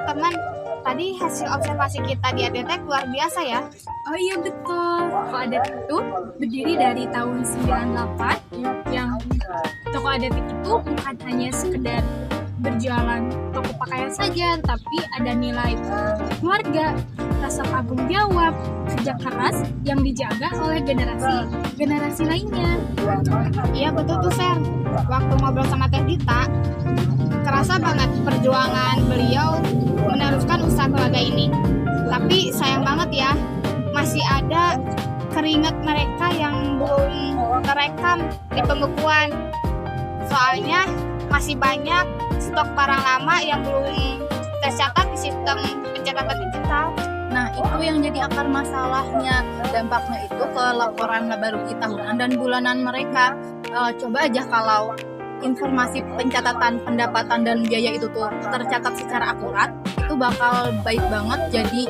teman-teman, tadi hasil observasi kita di ADTEK luar biasa ya. Oh iya betul, Toko Adetik itu berdiri dari tahun 98 yang Toko Adetik itu bukan hanya sekedar berjualan toko pakaian saja, tapi ada nilai keluarga, rasa tanggung jawab, kerja keras yang dijaga oleh generasi lainnya. Iya betul tuh Fer, waktu ngobrol sama Teh Dita, kerasa banget perjuangan beliau meneruskan usaha keluarga ini. Tapi sayang banget ya, masih ada keringat mereka yang belum terekam di pembukuan. Soalnya masih banyak stok barang lama yang belum tercatat di sistem pencatatan digital. Nah, itu yang jadi akar masalahnya. Dampaknya itu ke laporan laba rugi tahunan dan bulanan mereka. Coba aja kalau informasi pencatatan pendapatan dan biaya itu tuh tercatat secara akurat, itu bakal baik banget jadi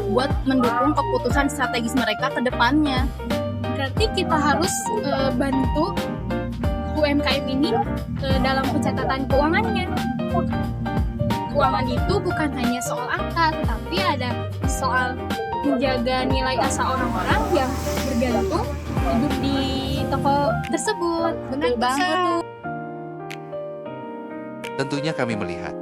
buat mendukung keputusan strategis mereka ke depannya. Berarti kita harus bantu UMKM ini dalam pencatatan keuangannya. Keuangan itu bukan hanya soal angka, tetapi ada soal menjaga nilai asa orang-orang yang bergantung hidup di toko tersebut. Betul banget tuh. Tentunya kami melihat,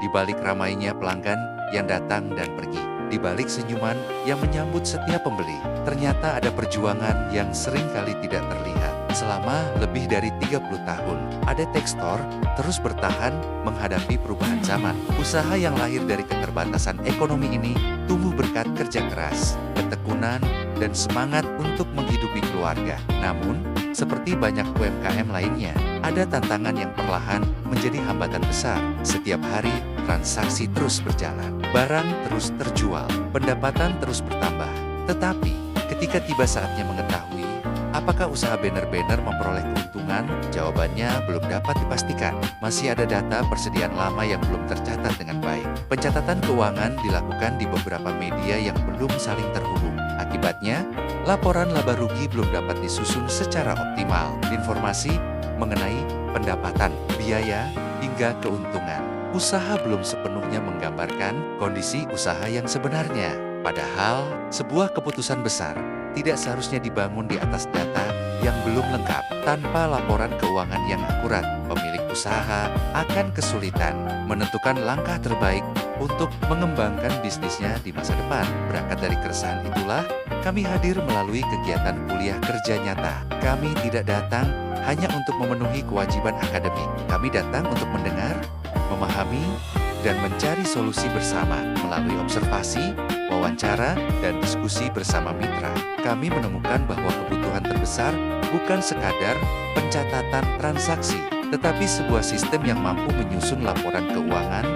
di balik ramainya pelanggan yang datang dan pergi, di balik senyuman yang menyambut setiap pembeli, ternyata ada perjuangan yang seringkali tidak terlihat. Selama lebih dari 30 tahun, ADTEK Store terus bertahan menghadapi perubahan zaman. Usaha yang lahir dari keterbatasan ekonomi ini tumbuh berkat kerja keras, ketekunan, dan semangat untuk menghidupi keluarga. Namun, seperti banyak UMKM lainnya, ada tantangan yang perlahan menjadi hambatan besar. Setiap hari, transaksi terus berjalan, barang terus terjual, pendapatan terus bertambah. Tetapi, ketika tiba saatnya mengetahui apakah usaha banner-banner memperoleh keuntungan, jawabannya belum dapat dipastikan. Masih ada data persediaan lama yang belum tercatat dengan baik. Pencatatan keuangan dilakukan di beberapa media yang belum saling terhubung. Akibatnya, laporan laba rugi belum dapat disusun secara optimal. Informasi mengenai pendapatan, biaya, hingga keuntungan. Usaha belum sepenuhnya menggambarkan kondisi usaha yang sebenarnya. Padahal, sebuah keputusan besar tidak seharusnya dibangun di atas data yang belum lengkap. Tanpa laporan keuangan yang akurat, pemilik usaha akan kesulitan menentukan langkah terbaik untuk mengembangkan bisnisnya di masa depan. Berangkat dari keresahan itulah, kami hadir melalui kegiatan kuliah kerja nyata. Kami tidak datang hanya untuk memenuhi kewajiban akademik. Kami datang untuk mendengar, memahami, dan mencari solusi bersama melalui observasi, wawancara, dan diskusi bersama mitra. Kami menemukan bahwa kebutuhan terbesar bukan sekadar pencatatan transaksi, tetapi sebuah sistem yang mampu menyusun laporan keuangan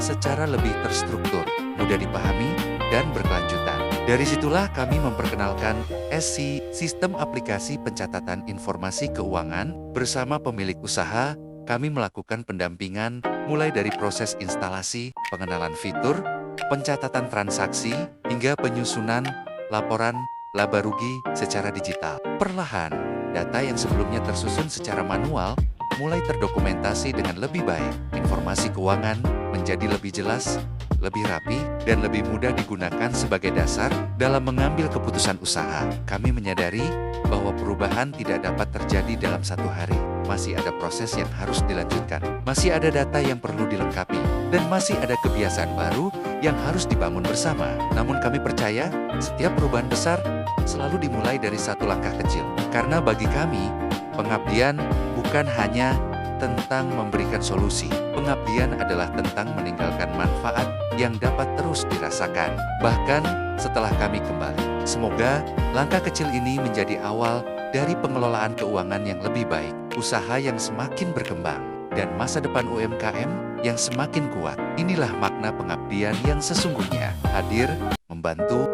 secara lebih terstruktur, mudah dipahami, dan berkelanjutan. Dari situlah kami memperkenalkan SC, Sistem Aplikasi Pencatatan Informasi Keuangan. Bersama pemilik usaha, kami melakukan pendampingan mulai dari proses instalasi, pengenalan fitur, pencatatan transaksi, hingga penyusunan laporan laba rugi secara digital. Perlahan, data yang sebelumnya tersusun secara manual mulai terdokumentasi dengan lebih baik. Informasi keuangan menjadi lebih jelas, lebih rapi, dan lebih mudah digunakan sebagai dasar dalam mengambil keputusan usaha. Kami menyadari bahwa perubahan tidak dapat terjadi dalam satu hari. Masih ada proses yang harus dilanjutkan, masih ada data yang perlu dilengkapi, dan masih ada kebiasaan baru yang harus dibangun bersama. Namun kami percaya, setiap perubahan besar selalu dimulai dari satu langkah kecil. Karena bagi kami, pengabdian bukan hanya tentang memberikan solusi. Pengabdian adalah tentang meninggalkan manfaat yang dapat terus dirasakan, bahkan setelah kami kembali. Semoga langkah kecil ini menjadi awal dari pengelolaan keuangan yang lebih baik, usaha yang semakin berkembang, dan masa depan UMKM yang semakin kuat. Inilah makna pengabdian yang sesungguhnya, hadir, membantu,